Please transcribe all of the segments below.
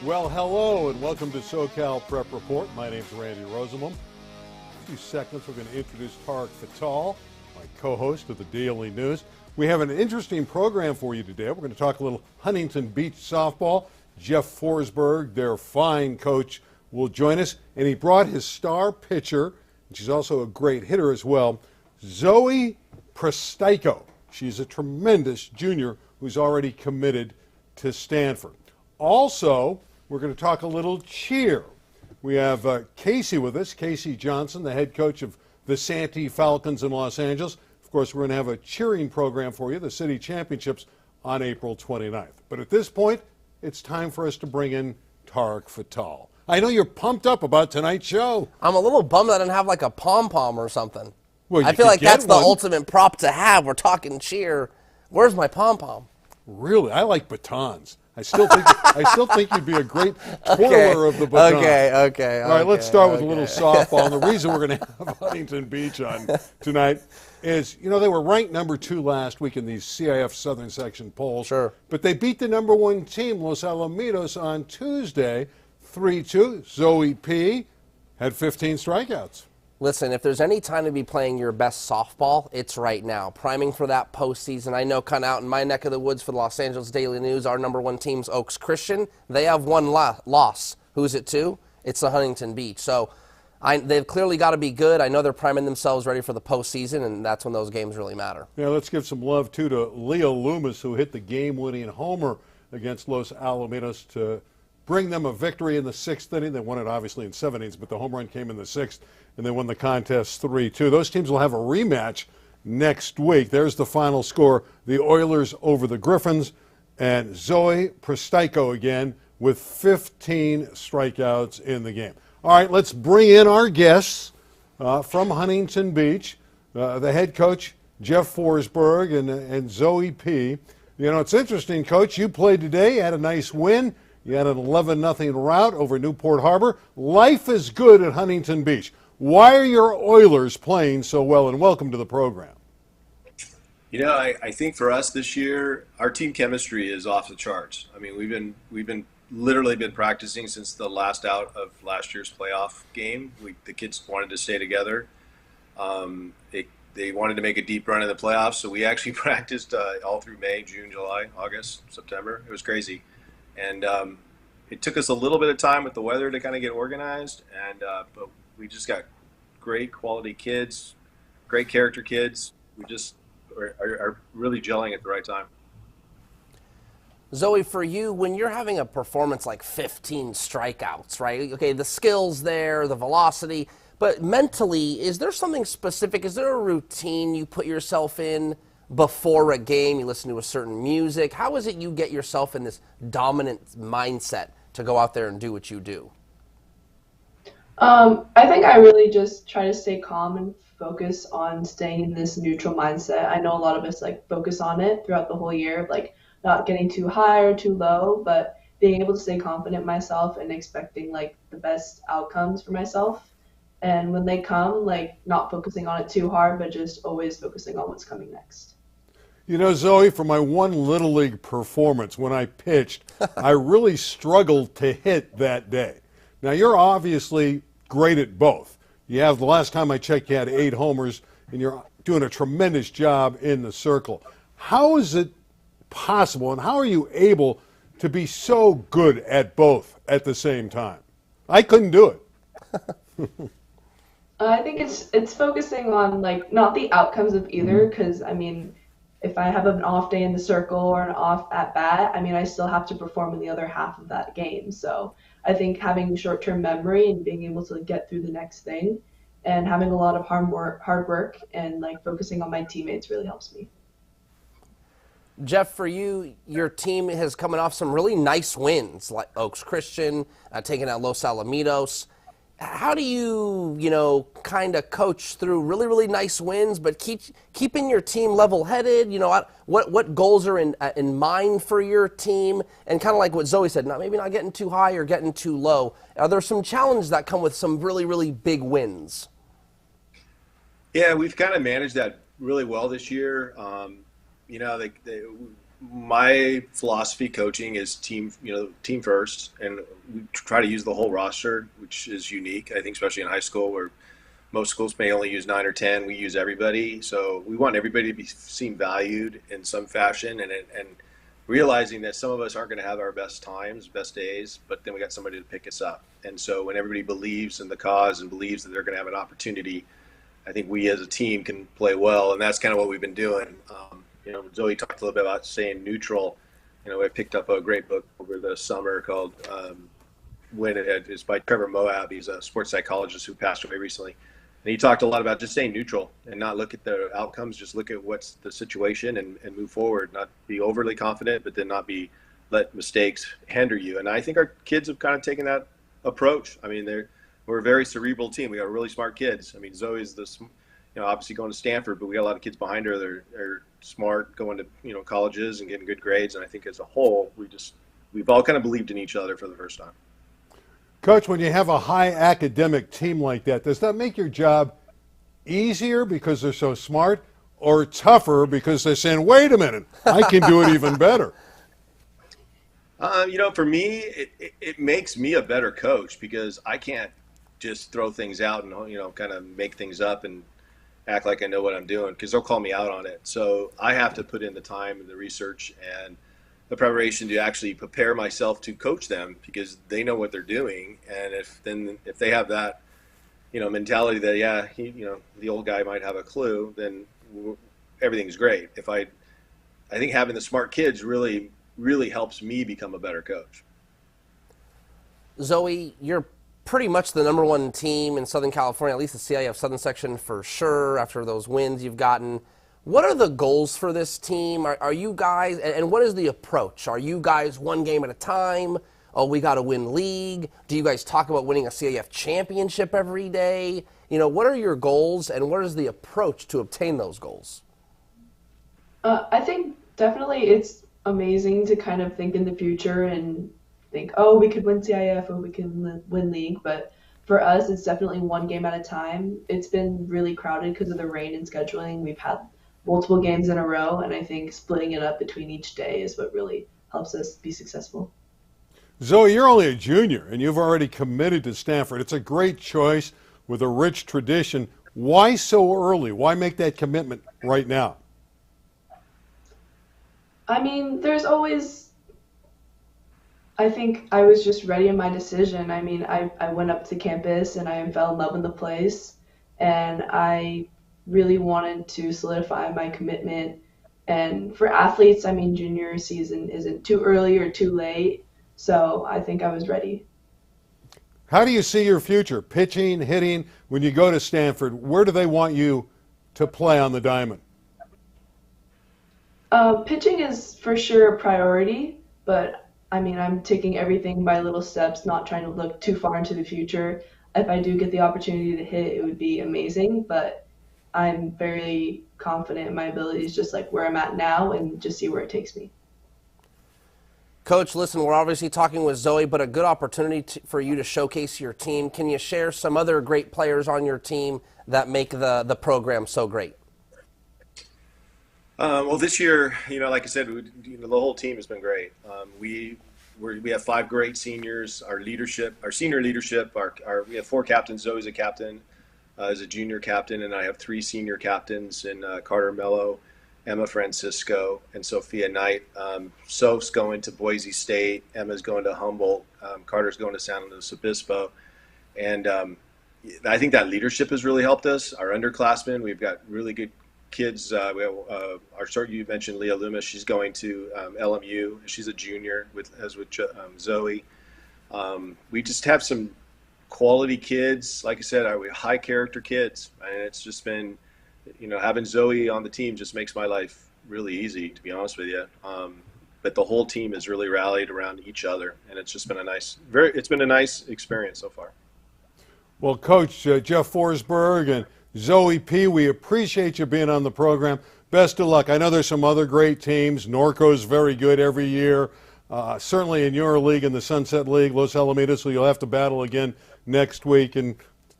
Well, hello, and welcome to SoCal Prep Report. My name's Randy Rosenblooom. In a few seconds, we're going to introduce Tarek, my co-host of the Daily News. We have an interesting program for you today. We're going to talk a little Huntington Beach softball. Jeff Forsberg, their fine coach, will join us, and he brought his star pitcher, and she's also a great hitter as well, Zoe Prystajko. She's a tremendous junior who's already committed to Stanford. Also, we're going to talk a little cheer. We have Kaci with us, Kaci Johnson, the head coach of the SANTEE Falcons in Los Angeles. Of course, we're going to have a cheering program for you, the City Championships, on April 29th. But at this point, it's time for us to bring in Tarek FATTAL. I know you're pumped up about tonight's show. I'm a little bummed that I didn't have like a pom-pom or something. Well, I feel like that's the ultimate prop to have. We're talking cheer. Where's my pom-pom? Really? I like batons. I still think you'd be a great twirler of the baton. Okay. All right, let's start with a little softball. And the reason we're going to have Huntington Beach on tonight is, you know, they were ranked number 2 last week in these CIF Southern Section polls. Sure. But they beat the number 1 team, Los Alamitos, on Tuesday, 3-2. Zoe P. had 15 strikeouts. Listen, if there's any time to be playing your best softball, it's right now. Priming for that postseason. I know kind of out in my neck of the woods for the Los Angeles Daily News, our number 1 team's Oaks Christian. They have 1 loss. Who's it to? It's the Huntington Beach. So they've clearly got to be good. I know they're priming themselves ready for the postseason, and that's when those games really matter. Yeah, let's give some love, too, to Leo Loomis, who hit the game-winning homer against Los Alamitos to bring them a victory in the 6th inning. They won it, obviously, in 7 innings, but the home run came in the 6th. And they won the contest 3-2. Those teams will have a rematch next week. There's the final score. The Oilers over the Griffins. And Zoe Prystajko again with 15 strikeouts in the game. All right, let's bring in our guests from Huntington Beach. The head coach, Jeff Forsberg, and Zoe P. You know, it's interesting, Coach. You played today, had a nice win. You had an 11-0 rout over Newport Harbor. Life is good at Huntington Beach. Why are your Oilers playing so well? And welcome to the program. You know, I think for us this year, our team chemistry is off the charts. I mean, we've been literally been practicing since the last out of last year's playoff game. The kids wanted to stay together. They wanted to make a deep run in the playoffs, so we actually practiced all through May, June, July, August, September. It was crazy, and it took us a little bit of time with the weather to kind of get organized, and but we just got great quality kids, great character kids. We just are really gelling at the right time. Zoe, for you, when you're having a performance like 15 strikeouts, right? Okay, the skill's there, the velocity, but mentally, is there something specific? Is there a routine you put yourself in before a game? You listen to a certain music? How is it you get yourself in this dominant mindset to go out there and do what you do? I think I really just try to stay calm and focus on staying in this neutral mindset. I know a lot of us like focus on it throughout the whole year, like not getting too high or too low, but being able to stay confident in myself and expecting like the best outcomes for myself. And when they come, like not focusing on it too hard, but just always focusing on what's coming next. You know, Zoe, for my one Little League performance when I pitched, I really struggled to hit that day. Now, you're obviously great at both. You have, the last time I checked, you had 8 homers, and you're doing a tremendous job in the circle. How is it possible, and how are you able to be so good at both at the same time? I couldn't do it. I think it's focusing on like not the outcomes of either, because I mean, if I have an off day in the circle or an off at bat, I mean, I still have to perform in the other half of that game. So I think having short-term memory and being able to get through the next thing and having a lot of hard work and like focusing on my teammates really helps me. Jeff, for you, your team has coming off some really nice wins, like Oaks Christian, taking out Los Alamitos. How do you, kind of coach through really, really nice wins, but keeping your team level-headed? You know, what goals are in mind for your team? And kind of like what Zoe said, maybe not getting too high or getting too low. Are there some challenges that come with some really, really big wins? Yeah, we've kind of managed that really well this year. my philosophy coaching is team first, and we try to use the whole roster, which is unique. I think, especially in high school, where most schools may only use 9 or 10. We use everybody, so we want everybody to be seen valued in some fashion, and realizing that some of us aren't going to have our best times, best days, but then we got somebody to pick us up. And so when everybody believes in the cause and believes that they're going to have an opportunity, I think we as a team can play well, and that's kind of what we've been doing. Zoe talked a little bit about staying neutral. I picked up a great book over the summer called When It Had. It's by Trevor Moab. He's a sports psychologist who passed away recently. And he talked a lot about just staying neutral and not look at the outcomes, just look at what's the situation and move forward, not be overly confident, but then not let mistakes hinder you. And I think our kids have kind of taken that approach. I mean, we're a very cerebral team. We got really smart kids. I mean, Zoe's obviously going to Stanford, but we got a lot of kids behind her that are smart, going to colleges and getting good grades. And I think as a whole, we've all kind of believed in each other for the first time. Coach, when you have a high academic team like that, does that make your job easier because they're so smart, or tougher because they're saying, wait a minute, I can do it even better? For me, it makes me a better coach because I can't just throw things out and, kind of make things up and act like I know what I'm doing, because they'll call me out on it. So I have to put in the time and the research and the preparation to actually prepare myself to coach them, because they know what they're doing. And if they have that, mentality that, the old guy might have a clue, then everything's great. I think having the smart kids really, really helps me become a better coach. Zoe, you're pretty much the #1 team in Southern California, at least the CIF Southern section for sure, after those wins you've gotten. What are the goals for this team? Are you guys, and what is the approach? Are you guys one game at a time? Oh, we got to win league. Do you guys talk about winning a CIF championship every day? What are your goals, and what is the approach to obtain those goals? I think definitely it's amazing to kind of think in the future and think, oh, we could win CIF or we can win league. But for us, it's definitely one game at a time. It's been really crowded because of the rain and scheduling. We've had multiple games in a row, and I think splitting it up between each day is what really helps us be successful. Zoe, you're only a junior, and you've already committed to Stanford. It's a great choice with a rich tradition. Why so early? Why make that commitment right now? I mean, I think I was just ready in my decision. I mean, I went up to campus and I fell in love with the place, and I really wanted to solidify my commitment. And for athletes, I mean, junior season isn't too early or too late, so I think I was ready. How do you see your future, pitching, hitting, when you go to Stanford? Where do they want you to play on the diamond? Pitching is for sure a priority, but I mean, I'm taking everything by little steps, not trying to look too far into the future. If I do get the opportunity to hit, it would be amazing, but I'm very confident in my abilities, just like where I'm at now, and just see where it takes me. Coach, listen, we're obviously talking with Zoe, but a good opportunity for you to showcase your team. Can you share some other great players on your team that make the program so great? Well, this year, like I said, the whole team has been great. We have 5 great seniors. Our senior leadership, we have 4 captains. Zoe's a captain. As a junior captain, and I have 3 senior captains in Carter Mello, Emma Francisco, and Sophia Knight. Soph's going to Boise State, Emma's going to Humboldt, Carter's going to San Luis Obispo. And I think that leadership has really helped us. Our underclassmen, we've got really good kids. We have you mentioned Leah Loomis. She's going to LMU. She's a junior with Zoe. We just have some quality kids. Like I said, high character kids, and it's just been, having Zoe on the team just makes my life really easy, to be honest with you. But the whole team has really rallied around each other, and it's just been it's been a nice experience so far. Well, Coach Jeff Forsberg and Zoe P., we appreciate you being on the program. Best of luck. I know there's some other great teams. Norco's very good every year. Certainly in your league, in the Sunset League, Los Alamitos, so you'll have to battle again next week, and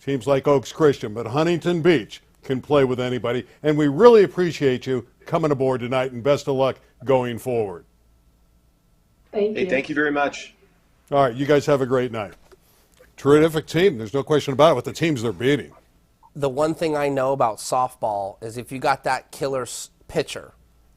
teams like Oaks Christian. But Huntington Beach, can play with anybody. And we really appreciate you coming aboard tonight, and best of luck going forward. Thank you. Hey, thank you very much. All right, you guys have a great night. Terrific team. There's no question about it with the teams they're beating. The one thing I know about softball is if you got that killer pitcher,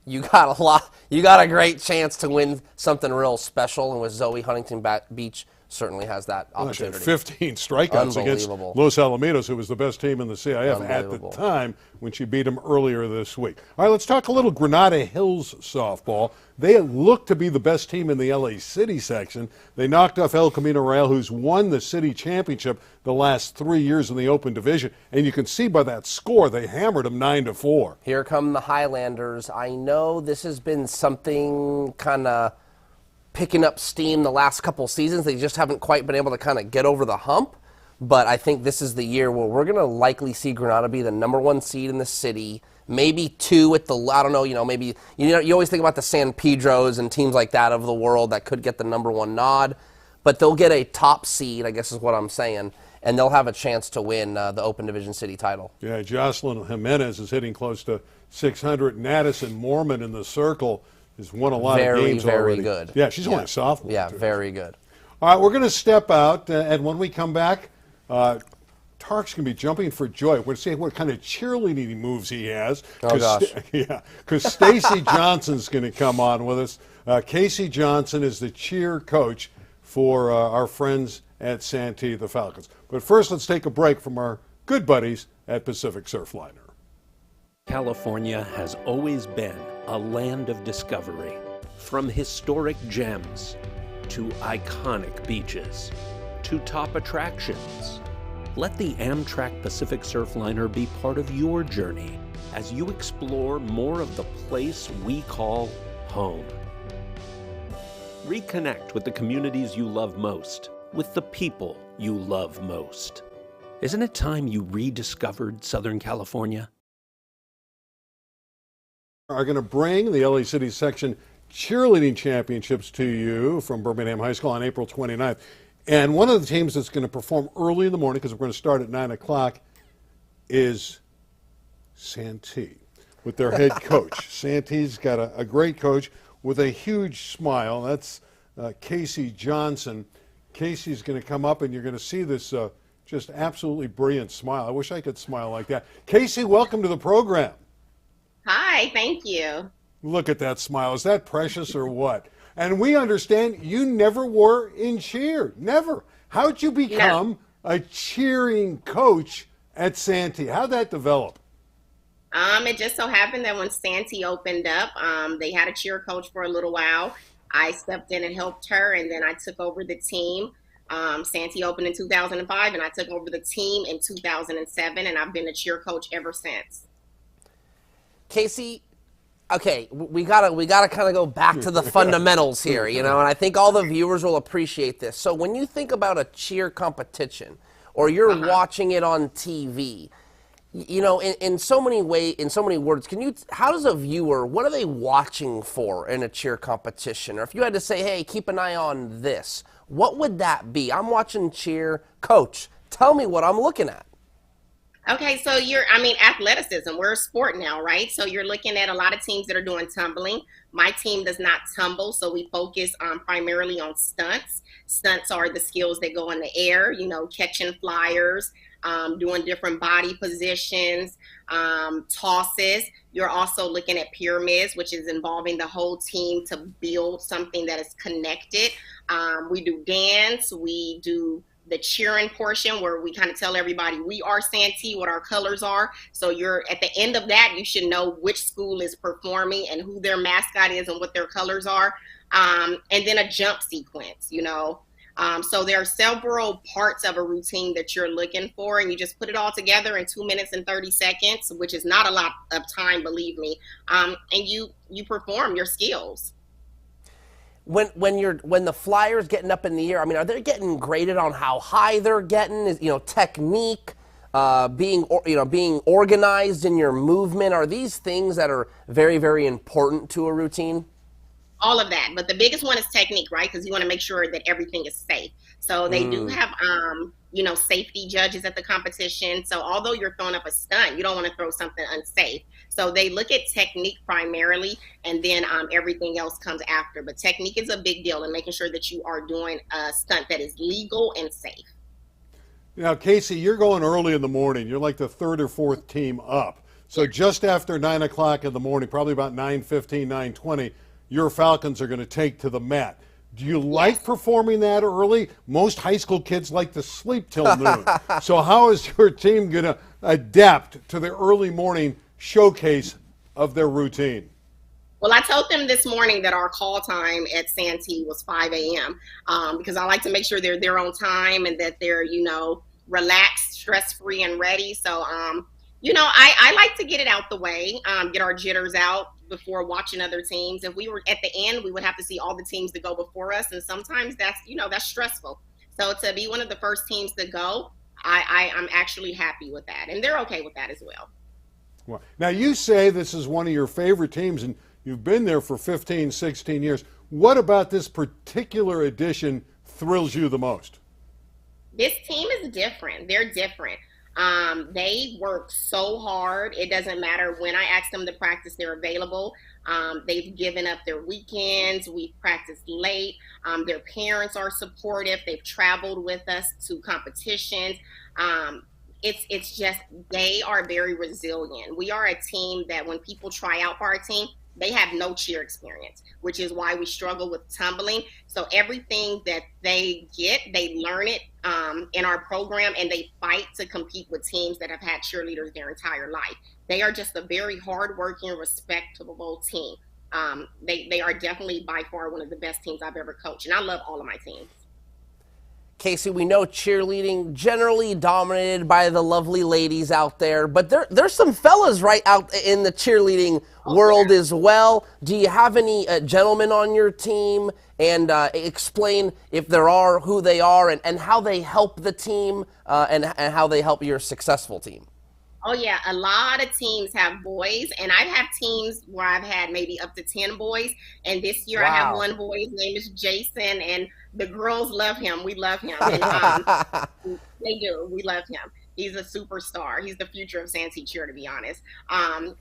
you got a great chance to win something real special. And with Zoe, Huntington Beach certainly has that opportunity. 15 strikeouts against Los Alamitos, who was the best team in the CIF at the time when she beat them earlier this week. All right, let's talk a little Granada Hills softball. They look to be the best team in the LA City section. They knocked off El Camino Real, who's won the city championship the last 3 years in the open division. And you can see by that score, they hammered them 9-4. Here come the Highlanders. I know this has been something kind of picking up steam the last couple seasons. They just haven't quite been able to kind of get over the hump. But I think this is the year where we're going to likely see Granada be the #1 seed in the city. Maybe 2 at the, I don't know, maybe, you always think about the San Pedros and teams like that of the world that could get the #1 nod. But they'll get a top seed, I guess is what I'm saying, and they'll have a chance to win the Open Division City title. Yeah, Jocelyn Jimenez is hitting close to 600. And Addison Mormon in the circle has won a lot of games already. Very good. Yeah, she's only a sophomore. Yeah, too. very good. All right, we're going to step out, and when we come back, Tarek's going to be jumping for joy. We're going to see what kind of cheerleading moves he has. Oh, gosh. Because Stacy Johnson's going to come on with us. Casey Johnson is the cheer coach for our friends at Santee, the Falcons. But first, let's take a break from our good buddies at Pacific Surfliner. California has always been a land of discovery. From historic gems to iconic beaches to top attractions. Let the Amtrak Pacific Surfliner be part of your journey as you explore more of the place we call home. Reconnect with the communities you love most, with the people you love most. Isn't it time you rediscovered Southern California? Are going to bring the LA City section cheerleading championships to you from Birmingham High School on April 29th. And one of the teams that's going to perform early in the morning, because we're going to start at 9 o'clock, is Santee with their head coach. Santee's got a great coach with a huge smile. That's Casey Johnson. Casey's going to come up, and you're going to see this just absolutely brilliant smile. I wish I could smile like that. Casey, welcome to the program. Hi, thank you. Look at that smile. Is that precious or what? And we understand you never were in cheer. Never. How'd you become a cheering coach at Santee? How'd that develop? It just so happened that when Santee opened up, they had a cheer coach for a little while. I stepped in and helped her, and then I took over the team. Santee opened in 2005, and I took over the team in 2007, and I've been a cheer coach ever since. Casey, okay, we gotta kind of go back to the fundamentals here, and I think all the viewers will appreciate this. So when you think about a cheer competition, or you're watching it on TV, in so many ways, in so many words, how does a viewer, what are they watching for in a cheer competition? Or if you had to say, hey, keep an eye on this, what would that be? I'm watching cheer, coach, tell me what I'm looking at. Okay, so athleticism, we're a sport now, right? So you're looking at a lot of teams that are doing tumbling. My team does not tumble, so we focus primarily on stunts. Stunts are the skills that go in the air, catching flyers, doing different body positions, tosses. You're also looking at pyramids, which is involving the whole team to build something that is connected. We do dance, we do the cheering portion where we kind of tell everybody we are Santee, what our colors are. So you're at the end of that, you should know which school is performing and who their mascot is and what their colors are. And then a jump sequence, So there are several parts of a routine that you're looking for, and you just put it all together in 2 minutes and 30 seconds, which is not a lot of time, believe me. And you perform your skills. When the flyer's getting up in the air, are they getting graded on how high they're getting? Is technique, being organized in your movement? Are these things that are very, very important to a routine? All of that, but the biggest one is technique, right? Because you want to make sure that everything is safe. So they do have safety judges at the competition. So although you're throwing up a stunt, you don't want to throw something unsafe. So they look at technique primarily, and then everything else comes after. But technique is a big deal in making sure that you are doing a stunt that is legal and safe. Now, Kaci, you're going early in the morning. You're like the third or fourth team up. So just after 9 o'clock in the morning, probably about 9:15, 9:20, your Falcons are going to take to the mat. Do you like performing that early? Most high school kids like to sleep till noon. So how is your team going to adapt to the early morning showcase of their routine? Well, I told them this morning that our call time at Santee was 5 a.m. Because I like to make sure they're there on time and that they're, relaxed, stress-free, and ready. So, I like to get it out the way, get our jitters out before watching other teams. If we were at the end, we would have to see all the teams that go before us, and sometimes that's stressful. So to be one of the first teams to go, I'm actually happy with that, and they're okay with that as well. Well, now you say this is one of your favorite teams, and you've been there for 15, 16 years. What about this particular edition thrills you the most? This team is different. They're different. They work so hard. It doesn't matter when I ask them to practice, they're available. They've given up their weekends. We've practiced late. Their parents are supportive. They've traveled with us to competitions. It's just, they are very resilient. We are a team that when people try out for our team, they have no cheer experience, which is why we struggle with tumbling. So everything that they get, they learn it in our program, and they fight to compete with teams that have had cheerleaders their entire life. They are just a very hardworking, respectable team. They are definitely by far one of the best teams I've ever coached, and I love all of my teams. Kaci, we know cheerleading generally dominated by the lovely ladies out there, but there's some fellas right out in the cheerleading world as well. Do you have any gentlemen on your team? And explain, if there are, who they are, and how they help the team and how they help your successful team. Oh, yeah. A lot of teams have boys, and I have teams where I've had maybe up to 10 boys. And this year I have one boy. His name is Jason, and the girls love him. We love him. And, they do. We love him. He's a superstar. He's the future of Santee cheer, to be honest. And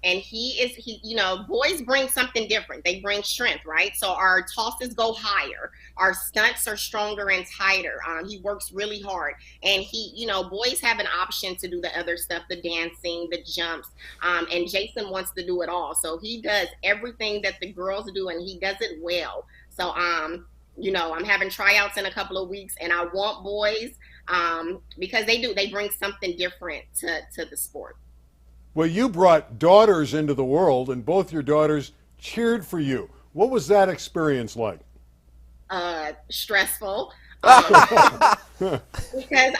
boys bring something different. They bring strength, right? So our tosses go higher. Our stunts are stronger and tighter. He works really hard. And boys have an option to do the other stuff, the dancing, the jumps. And Jason wants to do it all. So he does everything that the girls do, and he does it well. So, I'm having tryouts in a couple of weeks, and I want boys because they bring something different to the sport. Well, you brought daughters into the world, and both your daughters cheered for you. What was that experience like? Stressful. Because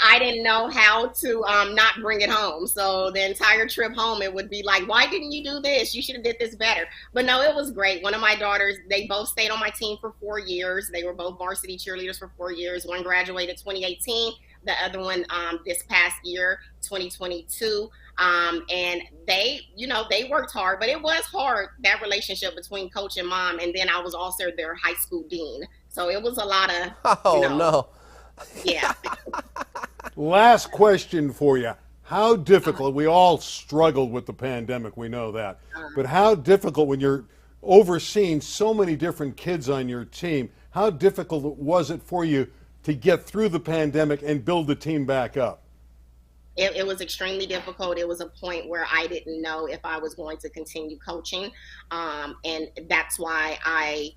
I didn't know how to not bring it home. So the entire trip home, it would be like, why didn't you do this? You should have did this better. But no, it was great. One of my daughters, they both stayed on my team for 4 years. They were both varsity cheerleaders for 4 years. One graduated 2018. The other one this past year, 2022. And they worked hard, but it was hard, that relationship between coach and mom. And then I was also their high school dean. So it was a lot of, no. Yeah. Last question for you. How difficult, we all struggled with the pandemic, we know that, but how difficult when you're overseeing so many different kids on your team, how difficult was it for you to get through the pandemic and build the team back up? It was extremely difficult. It was a point where I didn't know if I was going to continue coaching. And that's why I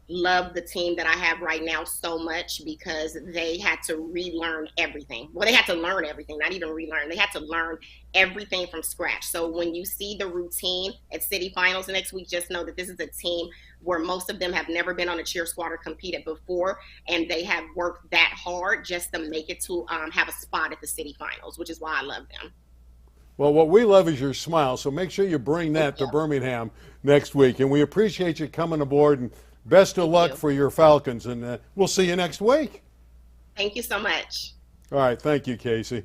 love the team that I have right now so much, because they had to relearn everything. Well, they had to learn everything, not even relearn. They had to learn everything from scratch. So when you see the routine at city finals next week, just know that this is a team where most of them have never been on a cheer squad or competed before, and they have worked that hard just to make it to have a spot at the city finals, which is why I love them. Well, what we love is your smile, so make sure you bring that to Birmingham next week. And we appreciate you coming aboard, and best of luck for your Falcons, and we'll see you next week. Thank you so much. All right, thank you, Kaci.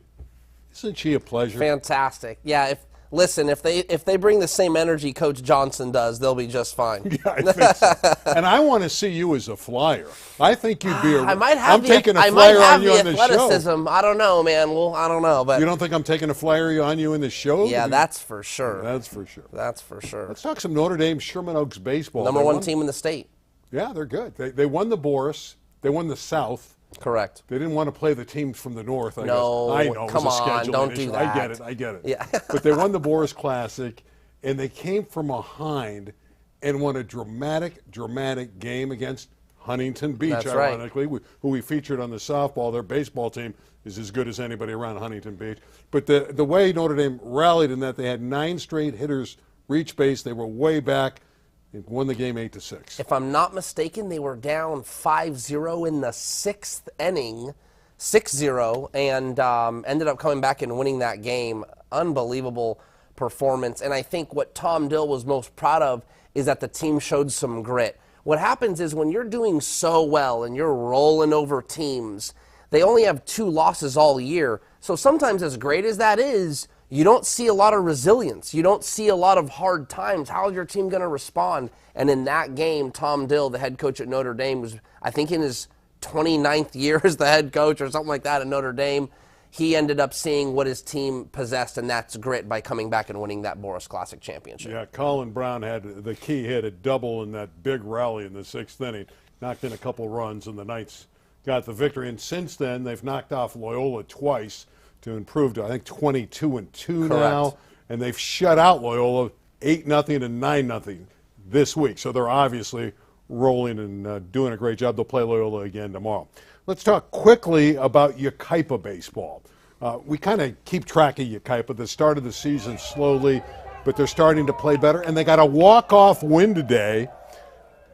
Isn't she a pleasure? Fantastic. Yeah, Listen, if they bring the same energy Coach Johnson does, they'll be just fine. Yeah, I think so. And I want to see you as a flyer. I think you'd be I might have I'm taking a flyer on you on the show. athleticism. I don't know, man. Well, I don't know, but you don't think I'm taking a flyer on you in the show? yeah, that's for sure. That's for sure. That's for sure. Let's talk some Notre Dame Sherman Oaks baseball. Number one team in the state. Yeah, they're good. They won the Boris. They won the South. Correct. They didn't want to play the teams from the North, I No, guess. I know, come it was a on, scheduling don't issue. do that. I get it. Yeah. But they won the Boris Classic, and they came from behind and won a dramatic game against Huntington Beach, That's right. ironically, who we featured on the softball. Their baseball team is as good as anybody around Huntington Beach. But the way Notre Dame rallied in that, they had 9 straight hitters reach base. They were way back. They won the game 8-6. If I'm not mistaken, they were down 5-0 in the 6th inning, 6-0, and ended up coming back and winning that game. Unbelievable performance. And I think what Tom Dill was most proud of is that the team showed some grit. What happens is when you're doing so well and you're rolling over teams, they only have 2 losses all year. So sometimes, as great as that is, you don't see a lot of resilience. You don't see a lot of hard times. How is your team going to respond? And in that game, Tom Dill, the head coach at Notre Dame, was, I think, in his 29th year as the head coach or something like that at Notre Dame. He ended up seeing what his team possessed, and that's grit, by coming back and winning that Boris Classic championship. Yeah, Colin Brown had the key hit, a double in that big rally in the 6th inning, knocked in a couple runs, and the Knights got the victory. And since then, they've knocked off Loyola twice to improve to, I think, 22-2 now. And they've shut out Loyola 8-0 and 9-0 this week. So they're obviously rolling and doing a great job. They'll play Loyola again tomorrow. Let's talk quickly about Yucaipa baseball. We kind of keep track of Yucaipa. They started the season slowly, but they're starting to play better. And they got a walk-off win today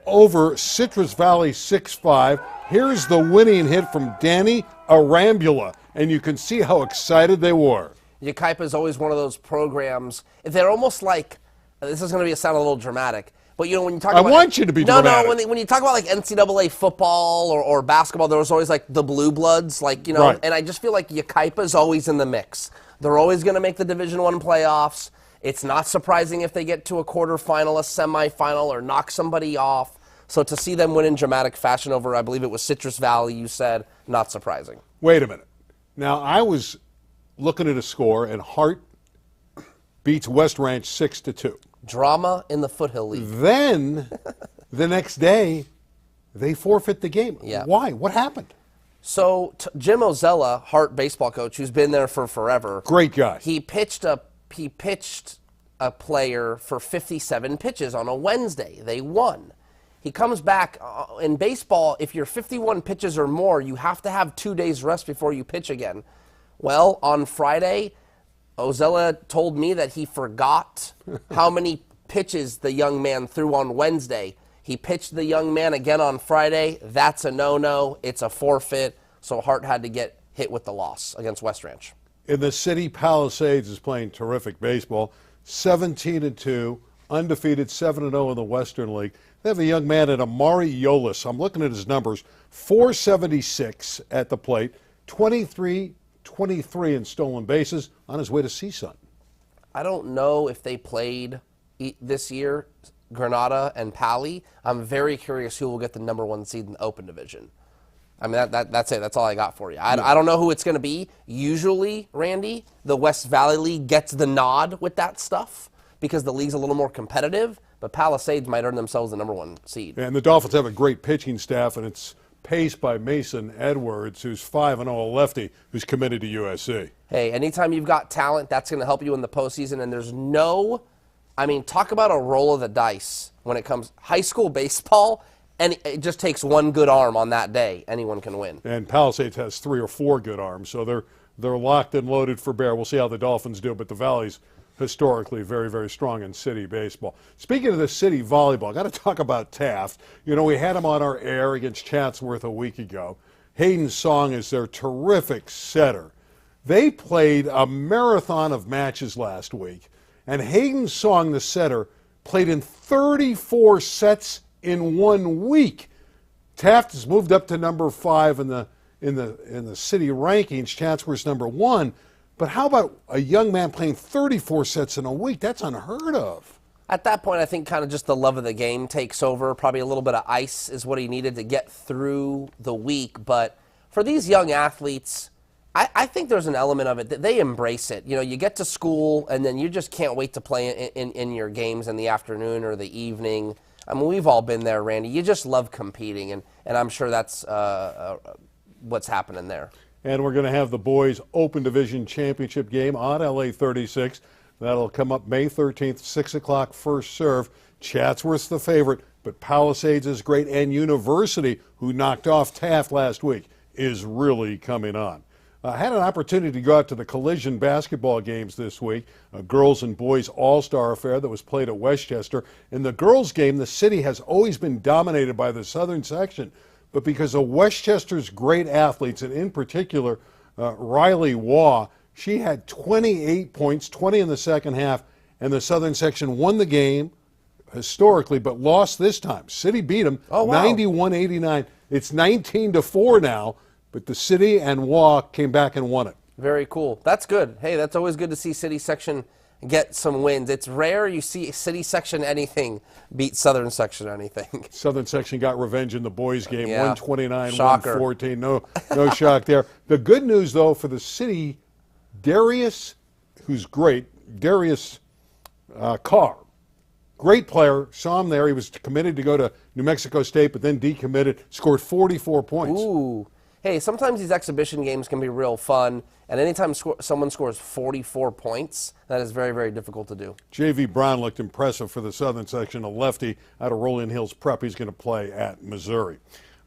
over Citrus Valley 6-5. Here's the winning hit from Danny Arambula, and you can see how excited they were. Yucaipa is always one of those programs. They're almost like, this is going to sound a little dramatic, but when you talk about... I want you to be dramatic. No, when you talk about like NCAA football or basketball, there was always like the blue bloods, Right. And I just feel like Yucaipa is always in the mix. They're always going to make the Division I playoffs. It's not surprising if they get to a quarterfinal, a semifinal, or knock somebody off. So to see them win in dramatic fashion over, I believe it was Citrus Valley, you said, not surprising. Wait a minute. Now, I was looking at a score, and Hart beats West Ranch 6-2. Drama in the Foothill League. Then, the next day, they forfeit the game. Yeah. Why? What happened? So Jim Ozella, Hart baseball coach, who's been there for forever. Great guy. He pitched a player for 57 pitches on a Wednesday. They won. He comes back. In baseball, if you're 51 pitches or more, you have to have 2 days rest before you pitch again. Well, on Friday, Ozella told me that he forgot how many pitches the young man threw on Wednesday. He pitched the young man again on Friday. That's a no-no. It's a forfeit. So Hart had to get hit with the loss against West Ranch. In the city, Palisades is playing terrific baseball. 17-2, undefeated, 7-0 in the Western League. They have a young man at Amari Yolis. I'm looking at his numbers. 476 at the plate, 23 in stolen bases, on his way to CSUN. I don't know if they played this year, Granada and Pali. I'm very curious who will get the number 1 seed in the Open Division. I mean, that's it. That's all I got for you. I don't know who it's going to be. Usually, Randy, the West Valley League gets the nod with that stuff because the league's a little more competitive, but Palisades might earn themselves the number 1 seed. And the Dolphins have a great pitching staff, and it's paced by Mason Edwards, who's 5-0, a lefty, who's committed to USC. Hey, anytime you've got talent, that's going to help you in the postseason, and there's no, talk about a roll of the dice when it comes high school baseball, and it just takes one good arm on that day. Anyone can win. And Palisades has 3 or 4 good arms, so they're locked and loaded for bear. We'll see how the Dolphins do, but the Valley's historically very, very strong in city baseball. Speaking of the city volleyball, I got to talk about Taft. We had him on our air against Chatsworth a week ago. Hayden Song is their terrific setter. They played a marathon of matches last week, and Hayden Song, the setter, played in 34 sets in 1 week. Taft has moved up to number 5 in the city rankings. Chatsworth's number 1. But how about a young man playing 34 sets in a week? That's unheard of. At that point, I think kind of just the love of the game takes over. Probably a little bit of ice is what he needed to get through the week. But for these young athletes, I think there's an element of it that they embrace it. You know, you get to school, and then you just can't wait to play in your games in the afternoon or the evening. I mean, we've all been there, Randy. You just love competing, and I'm sure that's what's happening there. And we're going to have the boys' Open Division Championship game on LA 36. That'll come up May 13th, 6 o'clock, first serve. Chatsworth's the favorite, but Palisades is great, and University, who knocked off Taft last week, is really coming on. I had an opportunity to go out to the Collision basketball games this week, a girls and boys all-star affair that was played at Westchester. In the girls' game, the city has always been dominated by the southern section, but because of Westchester's great athletes, and in particular Riley Waugh, she had 28 points, 20 in the second half, and the southern section won the game historically, but lost this time. City beat them 91-89. It's 19-4 now. But the city and Waugh came back and won it. Very cool. That's good. Hey, that's always good to see city section get some wins. It's rare you see city section anything beat southern section anything. Southern section got revenge in the boys' game, Yeah. 129, Shocker. 114. No shock there. The good news, though, for the city, Darius, who's great, Darius Carr, great player. Saw him there. He was committed to go to New Mexico State, but then decommitted, scored 44 points. Ooh. Hey, sometimes these exhibition games can be real fun, and anytime someone scores 44 points, that is very, very difficult to do. J.V. Brown looked impressive for the southern section, a lefty out of Rolling Hills Prep. He's going to play at Missouri.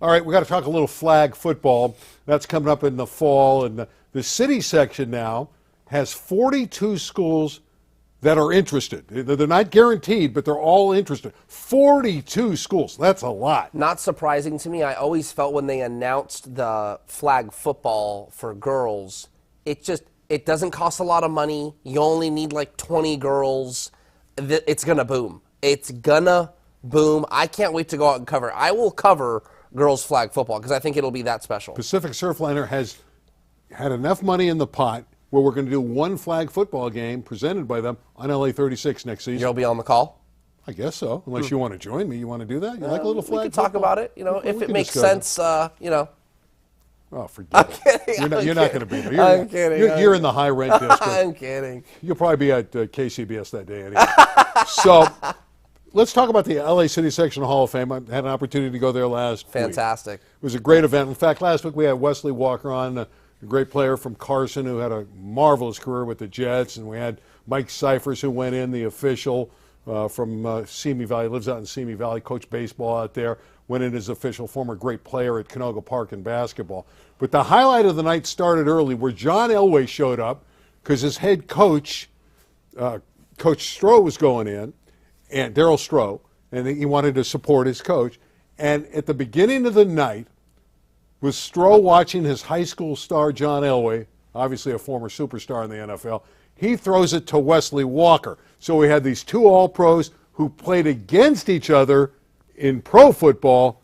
All right, we got to talk a little flag football. That's coming up in the fall, and the city section now has 42 schools that are interested. They're not guaranteed, but they're all interested. 42 schools. That's a lot. Not surprising to me. I always felt when they announced the flag football for girls, it doesn't cost a lot of money. You only need like 20 girls. It's going to boom. It's going to boom. I can't wait to go out and cover. I will cover girls flag football because I think it'll be that special. Pacific Surfliner has had enough money in the pot where we're going to do one flag football game presented by them on LA 36 next season. You'll be on the call? I guess so, unless you want to join me. You want to do that? You like a little flag We could talk about it, if it makes sense, Oh, forget it. You're not going to be there. I'm kidding. You're in the high rent district. I'm kidding. You'll probably be at KCBS that day anyway. So let's talk about the LA City Section Hall of Fame. I had an opportunity to go there last week. Fantastic. It was a great event. In fact, last week we had Wesley Walker on, a great player from Carson who had a marvelous career with the Jets, and we had Mike Cyphers who went in, the official from Simi Valley, lives out in Simi Valley, coached baseball out there, went in as official, former great player at Canoga Park in basketball. But the highlight of the night started early where John Elway showed up because his head coach, Coach Stroh, was going in, and Darryl Stroh, and he wanted to support his coach. And at the beginning of the night, with Stroh watching his high school star, John Elway, obviously a former superstar in the NFL, he throws it to Wesley Walker. So we had these two All-Pros who played against each other in pro football,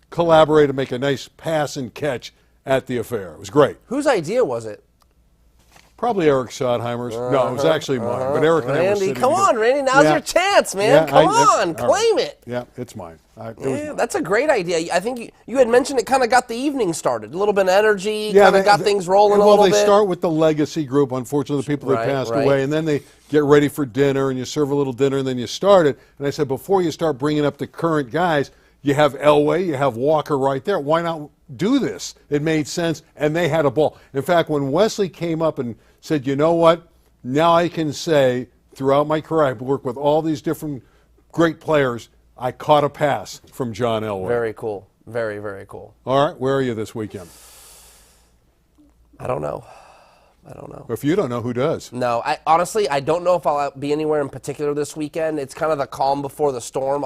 collaborate to make a nice pass and catch at the affair. It was great. Whose idea was it? Probably Eric Schottheimer's. No, it was actually mine. But Eric and I were Randy, sitting come together. on, Randy. Now's your chance, man. Yeah, come on, claim right. it. Yeah, it's mine. That's a great idea. I think you had mentioned it kind of got the evening started. A little bit of energy, kind of got things rolling a little bit. Well, they start with the legacy group, unfortunately, the people that passed away, and then they get ready for dinner, and you serve a little dinner, and then you start it. And I said, before you start bringing up the current guys, you have Elway, you have Walker right there. Why not do this? It made sense, and they had a ball. In fact, when Wesley came up and said, you know what, now I can say throughout my career, I've worked with all these different great players, I caught a pass from John Elway. Very cool. Very, very cool. All right, where are you this weekend? I don't know. If you don't know, who does? No, honestly, I don't know if I'll be anywhere in particular this weekend. It's kind of the calm before the storm.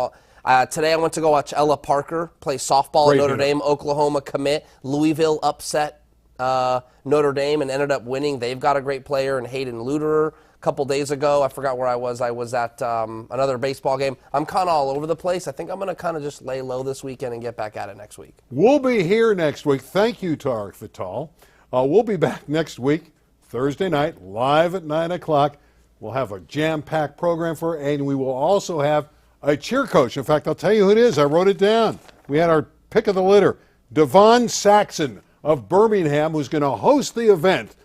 Today I went to go watch Ella Parker play softball at Notre Dame. Oklahoma commit. Louisville upset Notre Dame and ended up winning. They've got a great player in Hayden Luderer. A couple days ago, I forgot where I was. I was at another baseball game. I'm kind of all over the place. I think I'm going to kind of just lay low this weekend and get back at it next week. We'll be here next week. Thank you, Tarek FATTAL. We'll be back next week. Thursday night, live at 9 o'clock. We'll have a jam-packed program for her, and we will also have a cheer coach. In fact, I'll tell you who it is. I wrote it down. We had our pick of the litter. Devon Saxon of Birmingham, who's going to host the event.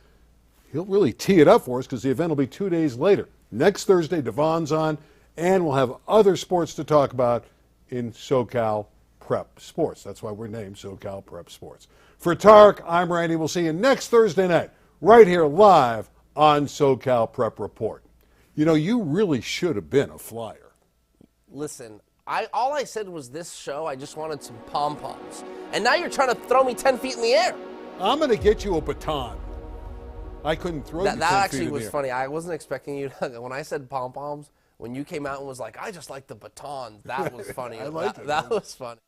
He'll really tee it up for us because the event will be 2 days later. Next Thursday, Devon's on, and we'll have other sports to talk about in SoCal Prep Sports. That's why we're named SoCal Prep Sports. For Tarek, I'm Randy. We'll see you next Thursday night, right here live on SoCal Prep Report. You know, you really should have been a flyer. Listen, all I said was this show, I just wanted some pom-poms. And now you're trying to throw me 10 feet in the air. I'm going to get you a baton. I couldn't throw you 10 feet in the air. That actually was funny. I wasn't expecting you to, when I said pom-poms, when you came out and was like, I just like the batons, that was funny. I liked it. That was funny.